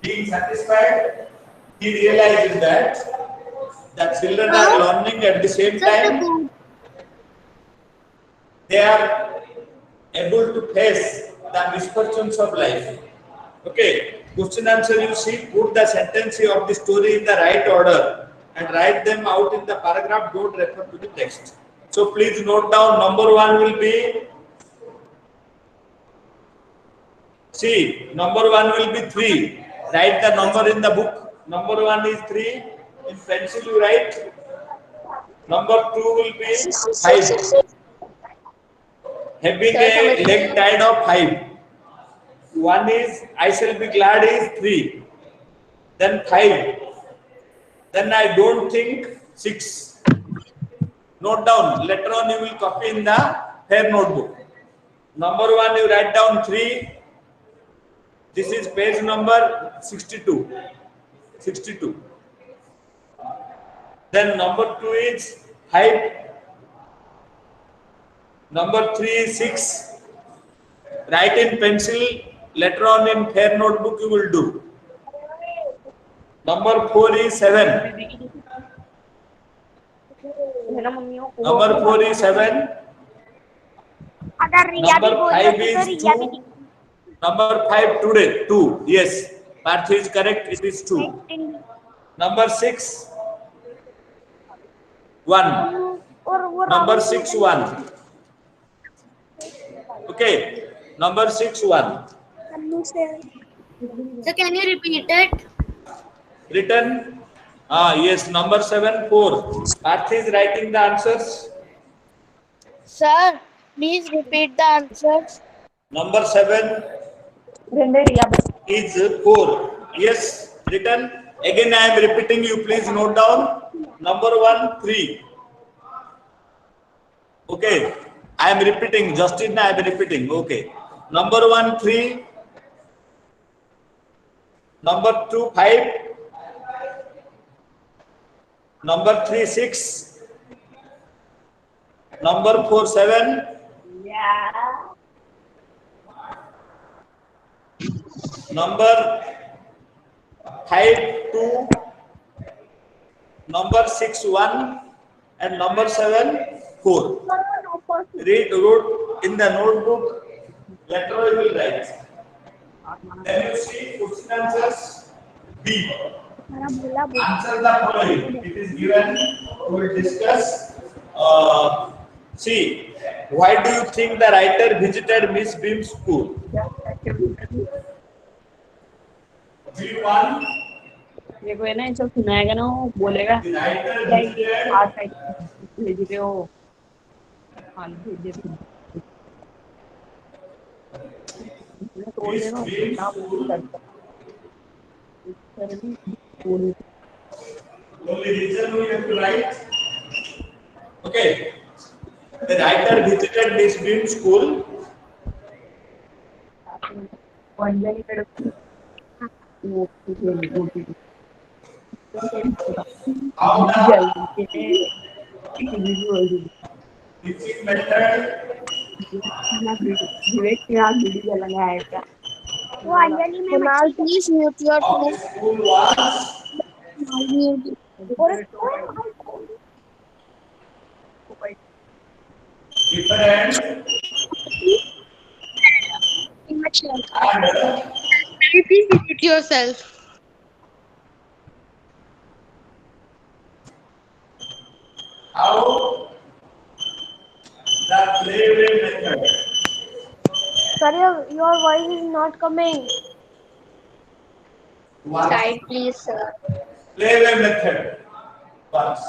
Being satisfied, he realized that the children are learning at the same time. They are able to face the misfortunes of life. Okay, question answer you see, put the sentence of the story in the right order and write them out in the paragraph, don't refer to the text. So please note down, number one will be, see, number one will be 3. Write the number in the book. Number one is 3. In pencil you write. Number 2 will be 5. Having a leg tied of 5. One is I shall be glad is 3. Then 5. Then I don't think 6. Note down. Later on you will copy in the fair notebook. Number one you write down 3. This is page number 62. 62. Then number 2 is 5. Number 3 is 6. Write in pencil. Later on in fair notebook you will do. Number 4 is 7. Number 4 is 7. Number 5 is 2. Number 5 today 2. Yes, Parth is correct. It is 2. Number 6 1. Number 6 1. Okay. Number 6 1. So can you repeat it? Written. Yes. Number 7 4. Parth is writing the answers. Sir, please repeat the answers. Number 7 is 4. Yes. Written. Again I am repeating. You please note down. Number 1 3. Okay. I am repeating. Justin, I am repeating. Okay. Number 1 3. Number 2 5. Number 3 6. Number 4 7. Number 5 2. Number 6 1. And number 7 4. Read wrote in the notebook. Later you will write. Then you see question answers. B. Answer the following. It is given. We will discuss. See, why do you think the writer visited Miss Beam's school? B1. देखो है ना, ये सब सुनाएगा ना, वो बोलेगा The writer visited. हाँ साइड भेज दे हो, हाँ भेज दे तोड़ Miss देना Beam's ना school. बोल Only reason we have to write. Okay. The writer visited Miss Beam's school. Punjabi कड़क वो How the जल्दी teaching method. विवेक के हाथ वीडियो लगाएगा वो अंजलि में Kunal please mute your Of the school was different and please repeat yourself. how the playway method. Sorry, your voice is not coming. Was Side, please, sir. playway method was.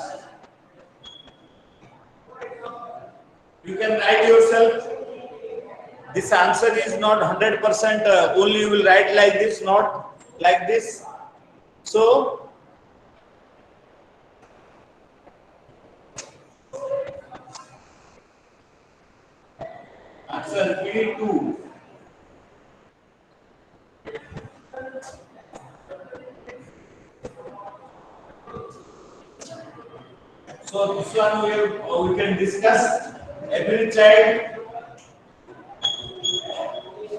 You can write yourself. This answer is not 100%. Only you will write like this, not like this. So answer B2. So this one we can discuss. Every child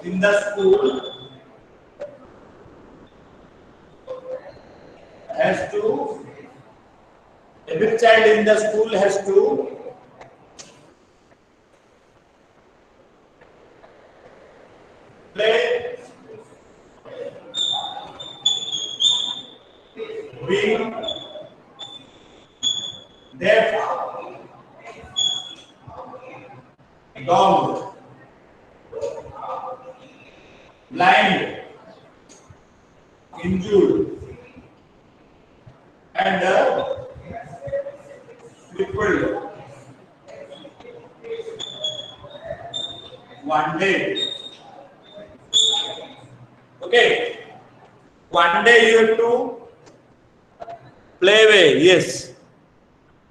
in the school has to, every child in the school has to play, being deaf, dumb, blind, injured, and crippled. One day, okay. One day you have to play away. Yes,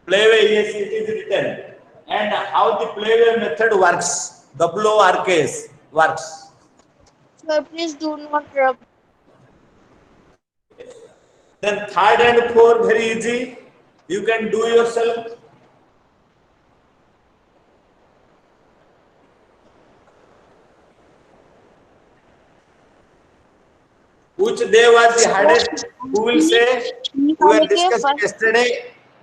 play away. Yes, it is written. And how the play away method works? WORKS works. Sir, please do not rub. Then third and fourth very easy. You can do yourself. Which day was the hardest? Who will say? We were discussing yesterday.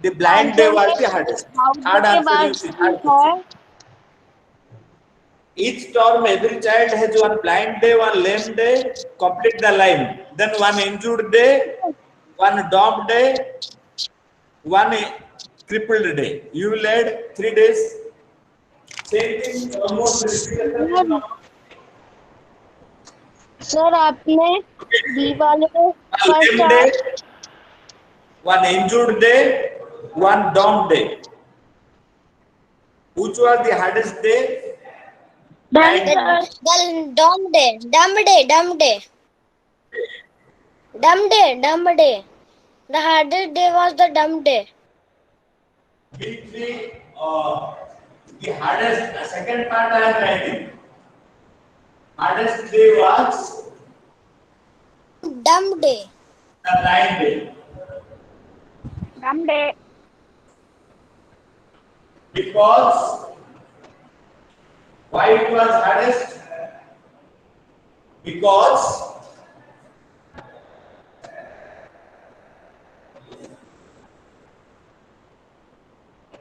The blind day was the hardest. Third answer you see. Third. Each term, every child has one blind day, one lame day. Complete the line. Then one injured day, one dumb day, one crippled day. You will add 3 days. Same thing. Almost repetition. Sir आपने B वाले One lame day, one injured day, one dumb day. Which was the hardest day? The dumb day. The hardest day was the dumb day. The hardest, the second part I am writing. Hardest day was Dumb day. the blind day. dumb day. Because why it was hardest? Because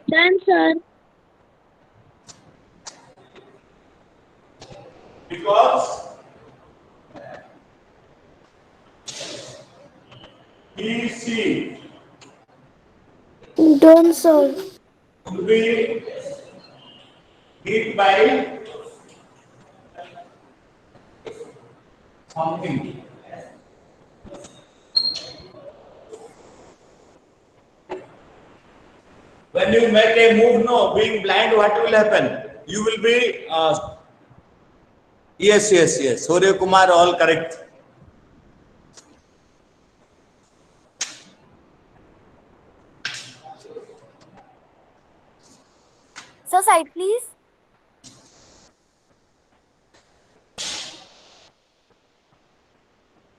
Done, sir. because he, she Done, sir. will be hit by something. When you make a move, no, being blind, what will happen? You will be, yes. Surya Kumar, all correct. So side please.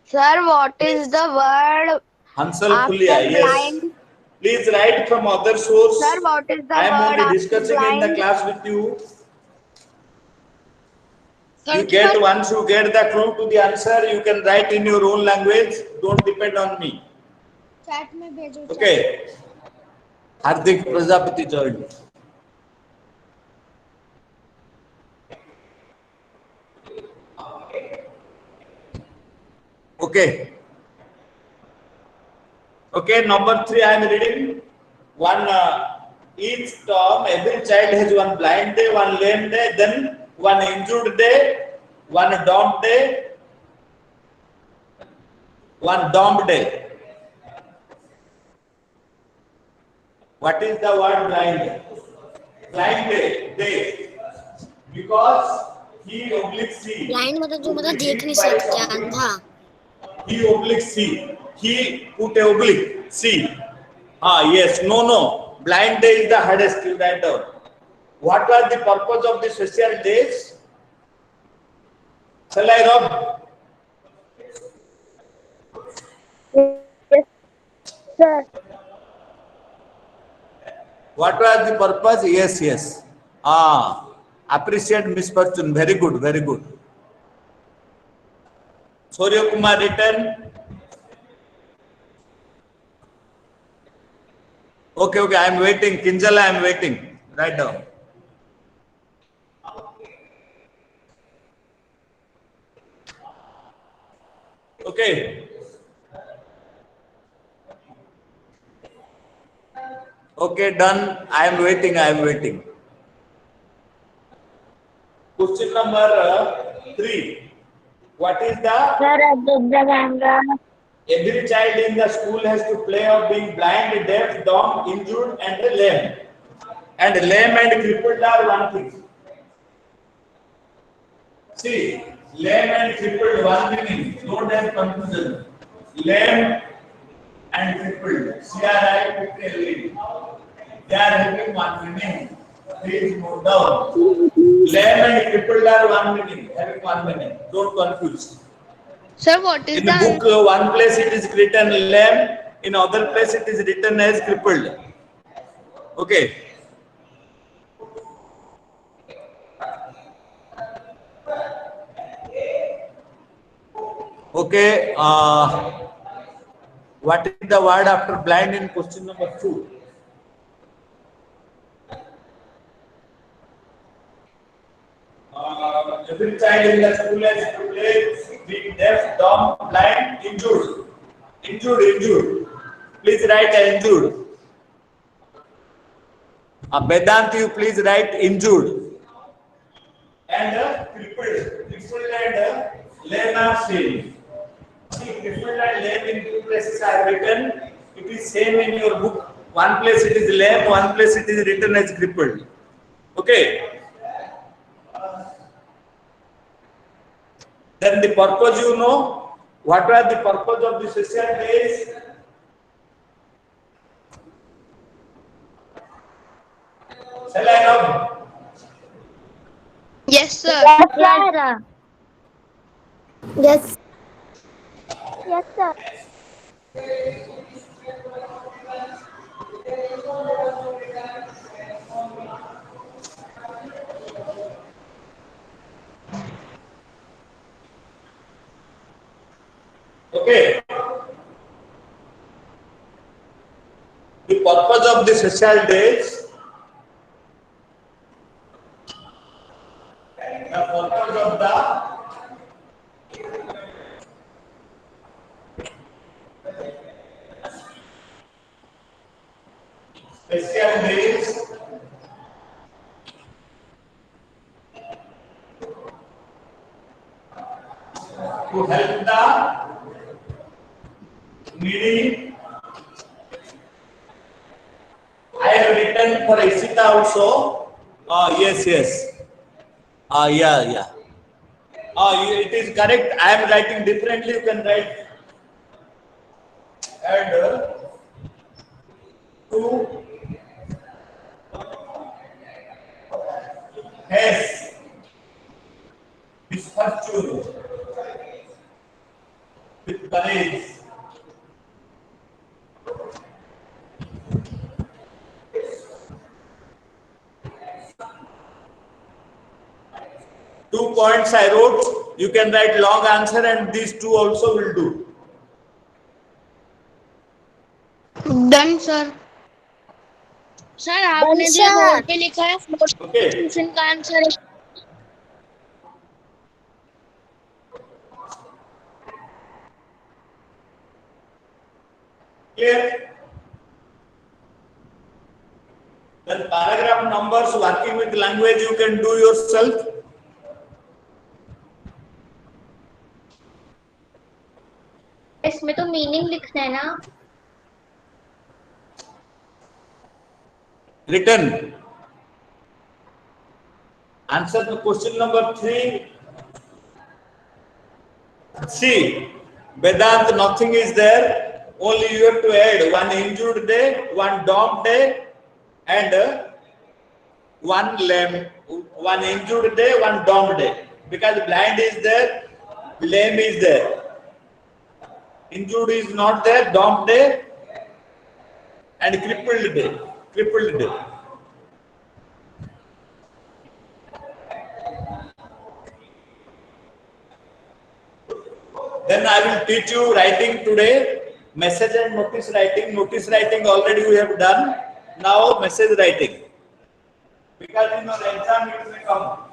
Sir, what is the word Hansal after Pulia, yes. blind? Please write from other source. Sir, what is the I am word only after discussing in the blind? class with you. Sir, You get, once you get the clue to the answer, you can write in your own language. Don't depend on me. chat में भेजो. Okay. Hardik Prajapati joined. Okay. Okay, number 3 I am reading. One, each term, every child has one blind day, one lame day, then one injured day, one dumb day, one dumb day. What is the word blind? Blind day. Because he oblique see. Blind मतलब जो मतलब देख नहीं सकते, अंधा. He oblique see. He put a oblique see. Yes. No. Blind day is the hardest. You write down. What was the purpose of the special days? Shall I rub? Yes, sir. What was the purpose? Yes. Appreciate misfortune. Very good. Surya Kumar written. Okay, okay, I am waiting. Kinjala, I am waiting. Write down. Okay. Okay, done. I am waiting. I am waiting. Question number 3. What is the Sir, adjust the camera. every child in the school has to play of being blind, deaf, dumb, injured, and lame. And lame and crippled are one thing. See, lame and crippled one meaning. Don't have confusion. Lame and crippled. CRI, they are having one meaning. Please note down. Lame and crippled are one meaning. Having one meaning. Don't confuse. Sir, what is In the the book, one place it is written lame. In other place it is written as crippled. Okay. Okay. What is the word after blind in question number 2? Every child in the school has to play being deaf, dumb, blind, injured. Injured. Please write injured. Vedant, you please write injured. And crippled and lame are same. See, crippled and lame in two places I have written. It is same in your book. One place it is lame, one place it is written as crippled. Okay. Then the purpose, you know. What was the purpose of the special days? Shall I know? Yes, sir. Yes. Yes. Yes, sir. Okay. The purpose of the special days. The purpose of the special days to help the needy. I have written for Ishita also. Yes. Yeah. It is correct. I am writing differently. You can write. And to has misfortune with courage. Two points I wrote. You can write long answer, and these two also will do. Done, sir. Sir आपने जो sir. Board पे लिखा है Okay. Question का answer है Clear? Then paragraph numbers, working with language, you can do yourself. इसमें तो meaning लिखना है ना Written. Answer to question number 3. See, Vedant, nothing is there. Only you have to add one injured day, one dumb day, and one lame. One injured day, one dumb day. Because blind is there, lame is there. Injured is not there, dumb day, and crippled day. Then I will teach you writing today. Message and notice writing. Notice writing already we have done. now message writing. Because in your exam it may come.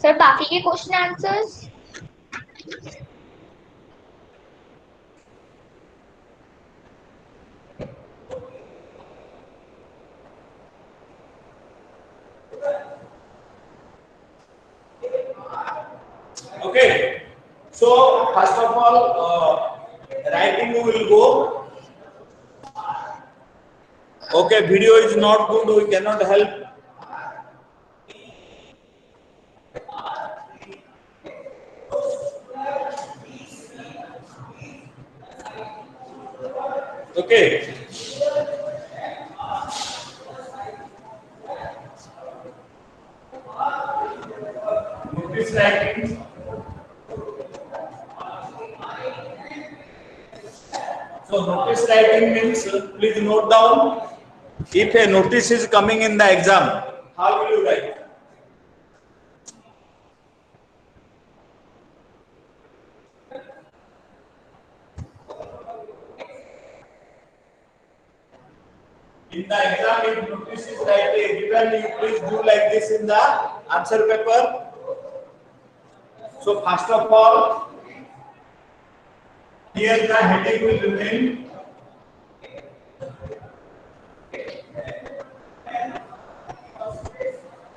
Sir बाकी के question answers Okay. So first of all, writing we will go. Okay, video is not good. We cannot help. Okay. Notice writing. So notice writing means, please note down, if a notice is coming in the exam, how will you write? In the exam, if notice is given, you please do like this in the answer paper. So first of all, here the heading will remain.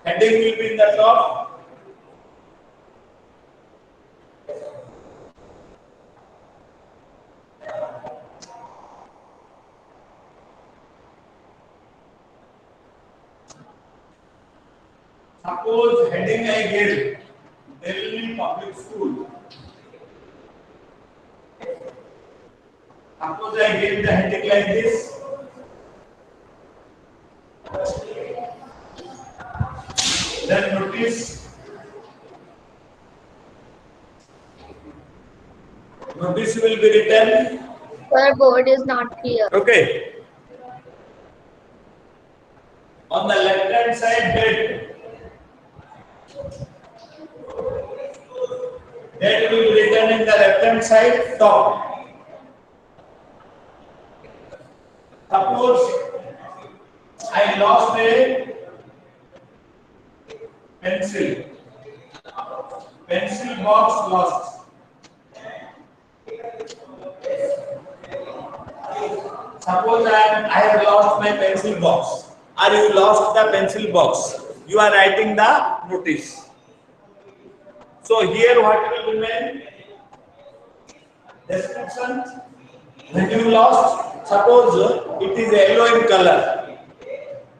Heading will be in the top. Suppose heading I gave Delhi Public School. Suppose I gave the heading like this. Then notice will be written. Sir board is not clear Okay. On the left hand side, date. Date will be written in the left hand side top. Suppose I lost a pencil. Pencil box lost. Suppose I have lost my pencil box, or you lost the pencil box. You are writing the notice. So here what will remain? Description. When you lost, suppose it is yellow in color,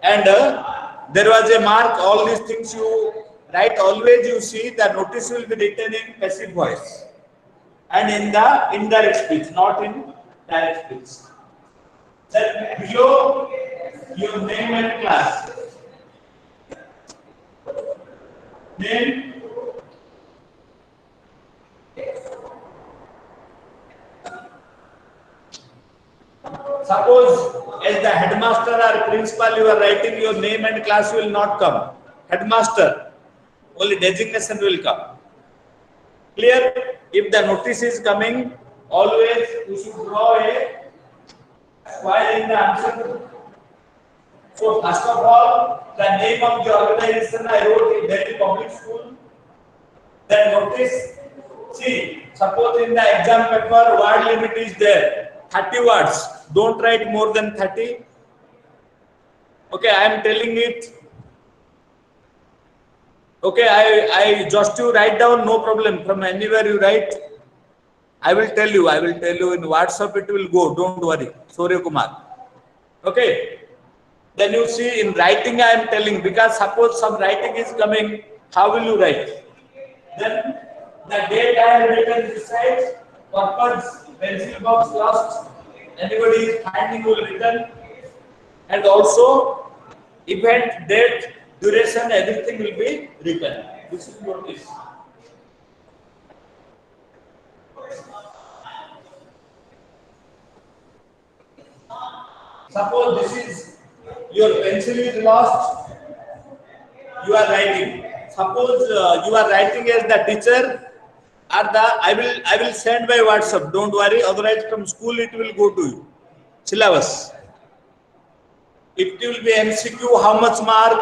and there was a mark. All these things you write. Always you see the notice will be written in passive voice and in the indirect speech, not in direct speech. Then below your name and class. Name. Suppose as the headmaster or principal you are writing, your name and class will not come. Headmaster, only designation will come. Clear? If the notice is coming, always you should draw a square in the answer. So first of all, the name of the organization I wrote in Delhi Public School. Then notice, see, suppose in the exam paper word limit is there, 30 words. Don't write more than 30. Okay, I am telling it. Okay, I just you write down, no problem. From anywhere you write, I will tell you in WhatsApp it will go. Don't worry, Surya Kumar. Okay. Then you see in writing I am telling, because suppose some writing is coming, how will you write? Then the date I have written this side, purpose, pencil box lost, anybody is finding will written, and also event, date, duration, everything will be written. This is notice. Suppose this is your pencil is lost, you are writing. Suppose you are writing as the teacher, or the I will send by WhatsApp. Don't worry, otherwise from school it will go to you. syllabus. It will be MCQ, how much mark,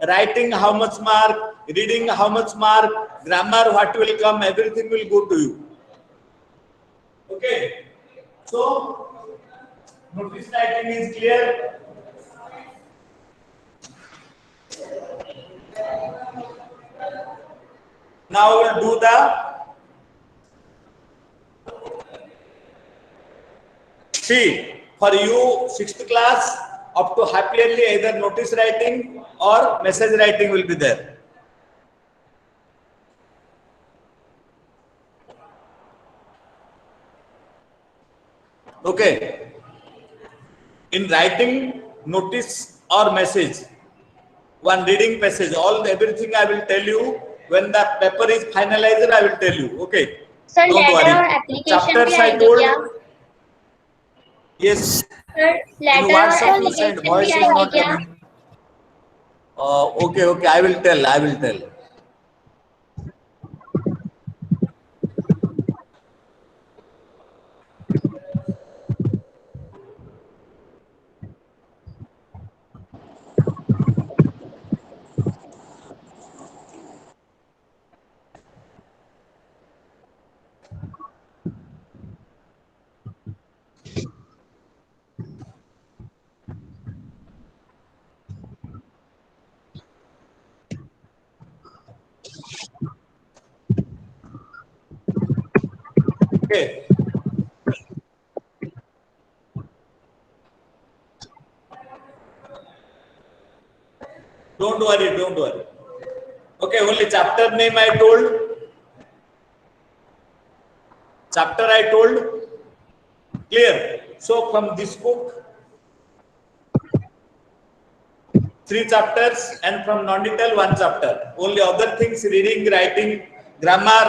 writing, how much mark, reading, how much mark, grammar, what will come, everything will go to you. Okay. So, notice writing is clear. Now we'll do the see for you 6th class up to half yearly either notice writing or message writing will be there. Okay. In writing notice or message, one reading passage, everything I will tell you when the paper is finalized. I will tell you. Okay. Sir Don't later worry. और application Chapters भी I आएंगे told. क्या? Yes. Sir In later और WhatsApp you send. Application भी Voice is आएंगे not क्या? coming. Okay. Okay. I will tell. I will tell. Okay. Don't worry. Don't worry. Okay. Only chapter name I told. Chapter I told. Clear. So from this book, 3 chapters, and from non-detail 1 chapter. Only other things, reading, writing, grammar,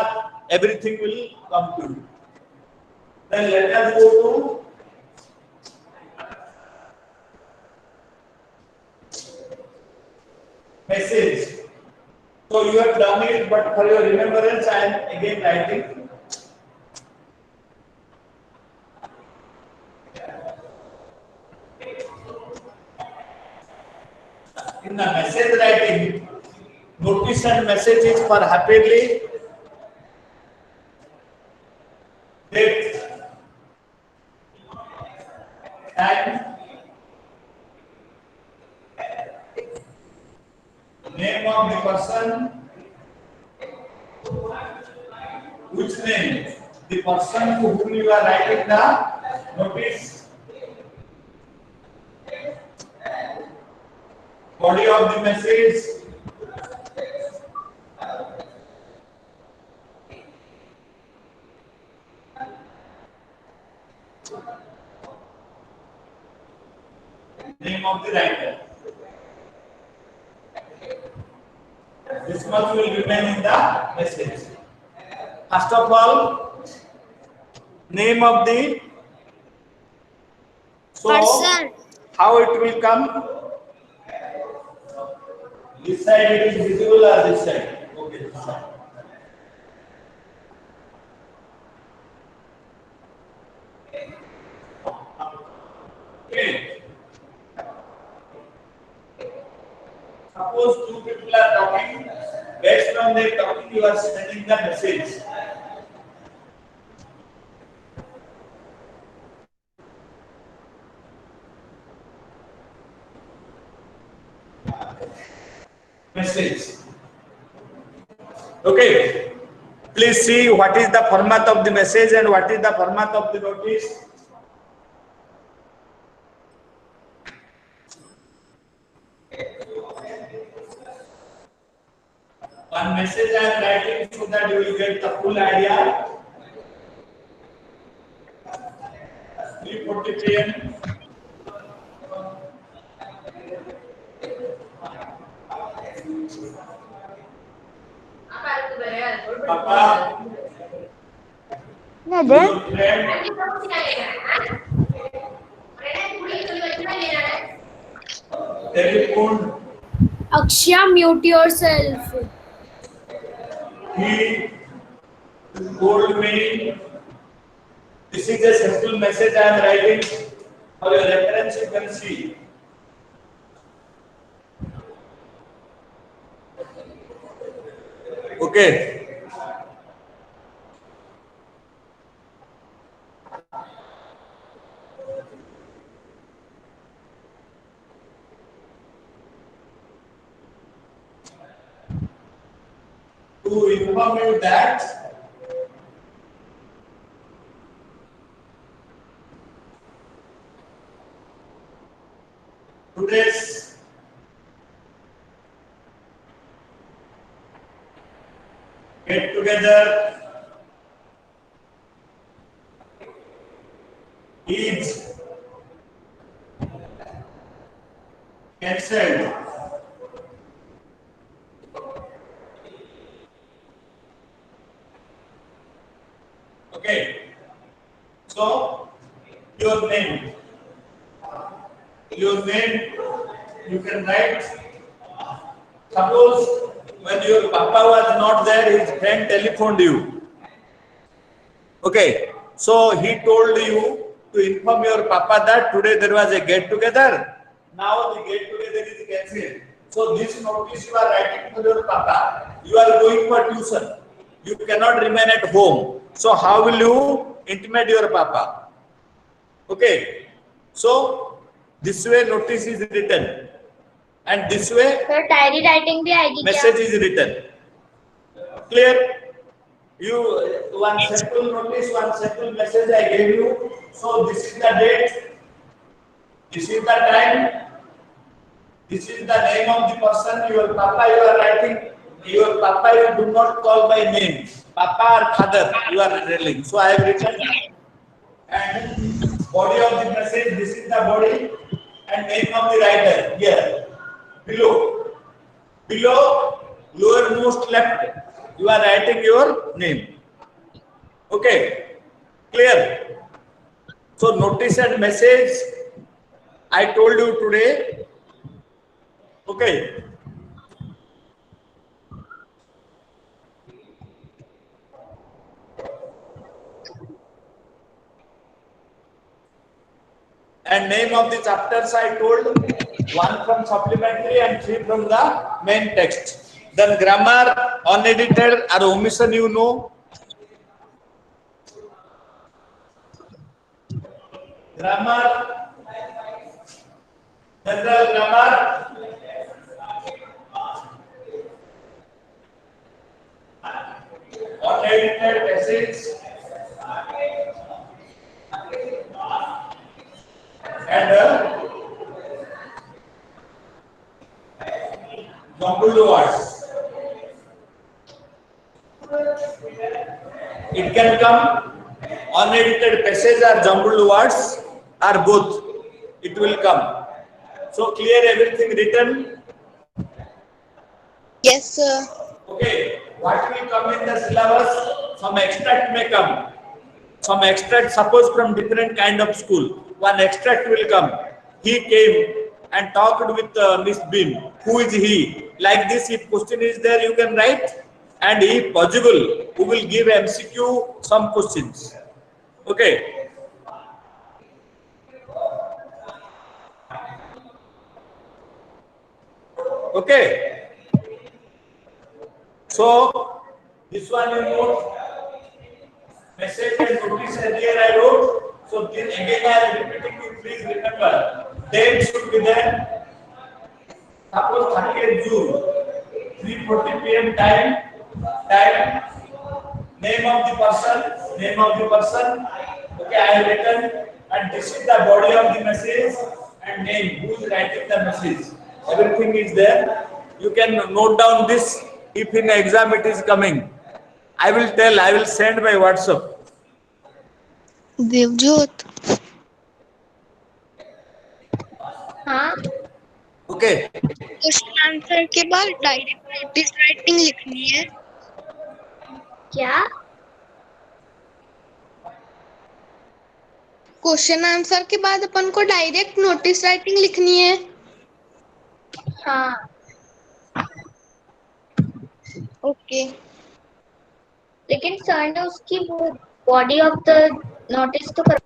everything will come to you. Then let us go to message. So you have done it, but for your remembrance, I am again writing. In the message writing, notice and message is for happily, date, time, name of the person, which name, the person to whom you are writing the notice, body of the message, name of the writer. This much will remain in the message. First of all, name of the Person. how it will come? This side it is visible or this side? Okay, this side. Okay. Suppose 2 people are talking. Based on their talking, you are sending the message. Message. Okay. Please see what is the format of the message and what is the format of the notice. One message I am writing so that you will get the full idea. 3:40 p.m. Papa, Yeah, then your friend, telephoned. Akshay, mute yourself. He told me this is a simple message I am writing. For your reference, you can see. Okay. To inform you that today's get together is cancelled. Okay. So your name, you can write. Suppose when your papa was not there, his friend telephoned you. Okay. So he told you to inform your papa that today there was a get together. Now the get together is cancelled. So this notice you are writing to your papa. You are going for tuition. You cannot remain at home. So how will you intimate your papa? Okay. So this way notice is written. And this way sir diary writing भी आएगी क्या? message is written. Clear? You one simple notice, one simple message I gave you. So this is the date, this is the time, this is the name of the person. Your papa you are writing. Your papa you do not call by name. Papa or father you are telling. So I have written. And body of the message. This is the body and name of the writer here below. Below lowermost left. You are writing your name. Okay, clear? So notice and message I told you today. Okay. And name of the chapters I told, one from supplementary and three from the main text. Then grammar, unedited or omission you know. Grammar, general grammar, unedited passage, and jumbled words. It can come unedited passage or jumbled words or both. It will come. So clear everything written. Yes, sir. Okay. What will come in the syllabus? Some extract may come. Some extract, suppose from different kind of school. One extract will come. He came and talked with Miss Beam. Who is he? Like this, if question is there, you can write. And if possible, we will give MCQ some questions. Okay. Okay. So this one you note. Message and notice earlier I wrote. So this again I am repeating you. Please remember. Date should be there. Suppose 30th June, 3:40 p.m. time. Name of the person. Okay, I have written, and this is the body of the message and name. Who is writing the message? Everything is there. You can note down this if in exam it is coming. I will send by WhatsApp. देवजोत हाँ Okay. Question answer के बाद direct notice writing लिखनी है. क्या? Question answer के बाद अपन को direct notice writing लिखनी है. हाँ ओके. लेकिन सर ने उसकी वो बॉडी ऑफ द नोटिस तो कर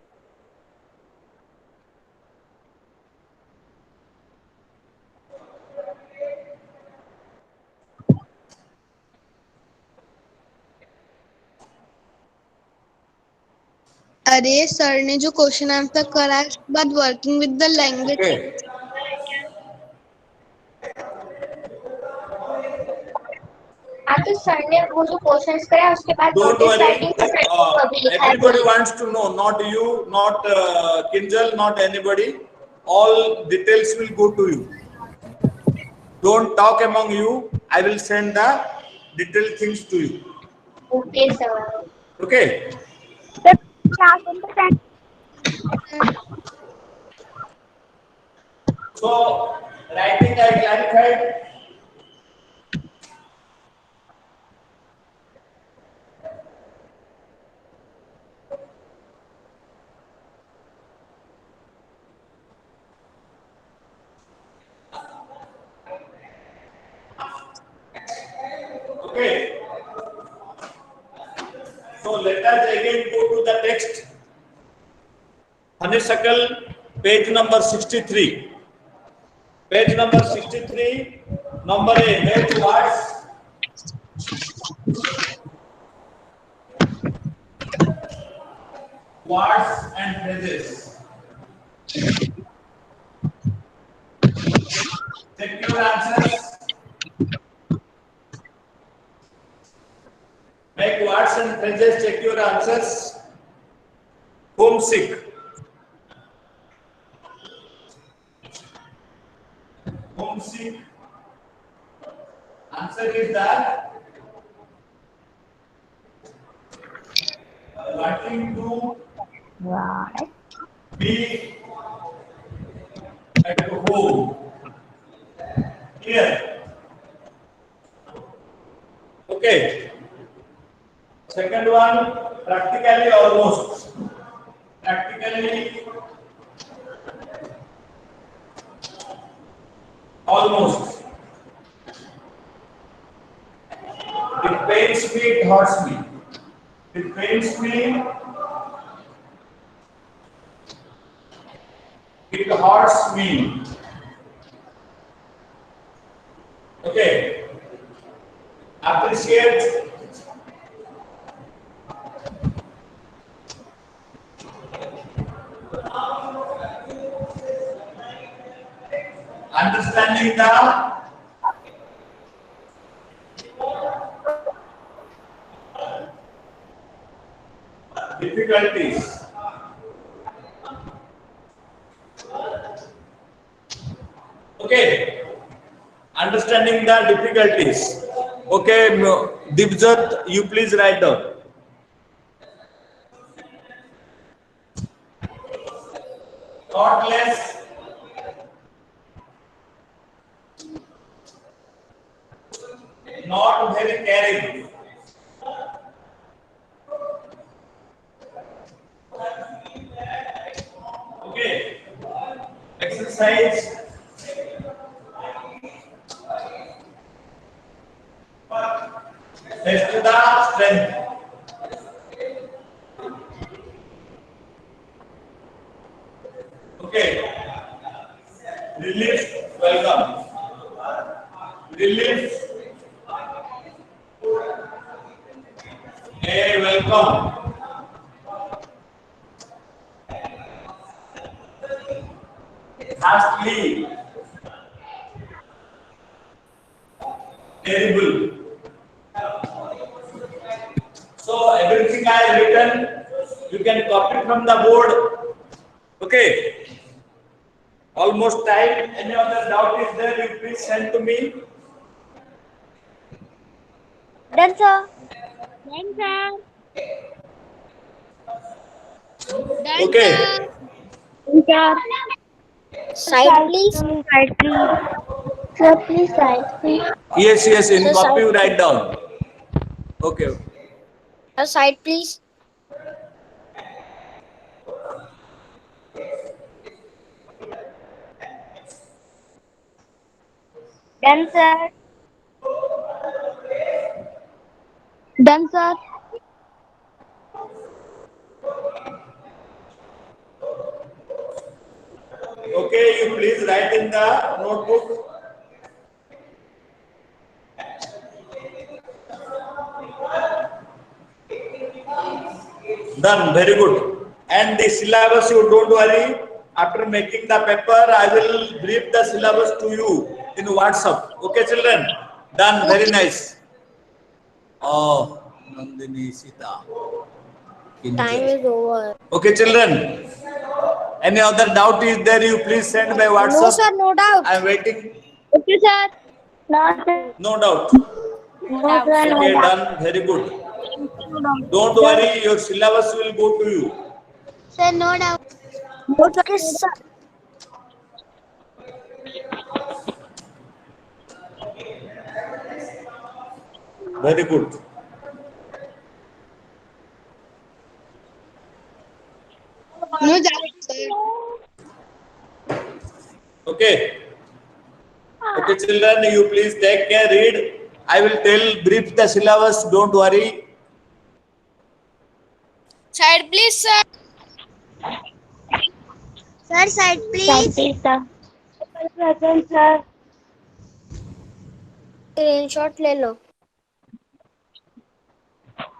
अरे सर ने जो क्वेश्चन आंसर करा है उसके बाद working with the language Okay. हाँ तो सर ने वो जो क्वेश्चंस कराया उसके बाद Don't नोटिस worry. राइटिंग का प्रैक्टिस भी लिखा है Everybody wants to know, not you, not Kinjal, not anybody. All details will go to you. Don't talk among you. I will send the detailed things to you. Okay sir Okay. So, writing I clarified. Okay. So let us again go to the text. Honeysuckle, page number 63. Page number 63, number A, match words. Words and phrases. Check your answers. Make words and phrases, check your answers. Homesick. Homesick. Answer is that wanting to Right. be at home. Clear? Okay. Second one, practically almost. Practically almost. It pains me, it hurts me. It pains me, it hurts me. Okay. Appreciate, understanding the difficulties. Okay. Understanding the difficulties. Okay, Dibjat, you please write down. Thoughtless, not very caring. Okay. Exercise, test the strength. Okay. Relief, welcome. Relief, hey, welcome. Hastily, terrible. So everything I have written, you can copy from the board. Okay. Almost time. Any other doubt is there? You please send to me. Done, sir. Done, sir. Done, Okay. sir. Side, please. Side, please. Sir, please, side, please. Yes, yes. In Sir, copy, you side, write down. Okay. sir, side, please. Done, sir. Done, sir. Okay. You please write in the notebook. Done. Very good. And the syllabus, you don't worry. After making the paper, I will brief the syllabus to you in WhatsApp. Okay, children? Done. Very nice. Oh, Nandini Sita. Time is over. Okay, children. Any other doubt is there? You please send by No, WhatsApp. sir, no doubt. I am waiting. Okay, sir. No, sir. No doubt. No, sir, no Okay, doubt. done. Very good. Don't worry. Your syllabus will go to you. Sir, no doubt. Okay, sir. Very good. No doubt, sir. Okay. Okay, children, you please take care, read. I will tell brief the syllabus, don't worry. Side, please, sir. Sir, side, please. sir. Present, sir. Screenshot ले लो.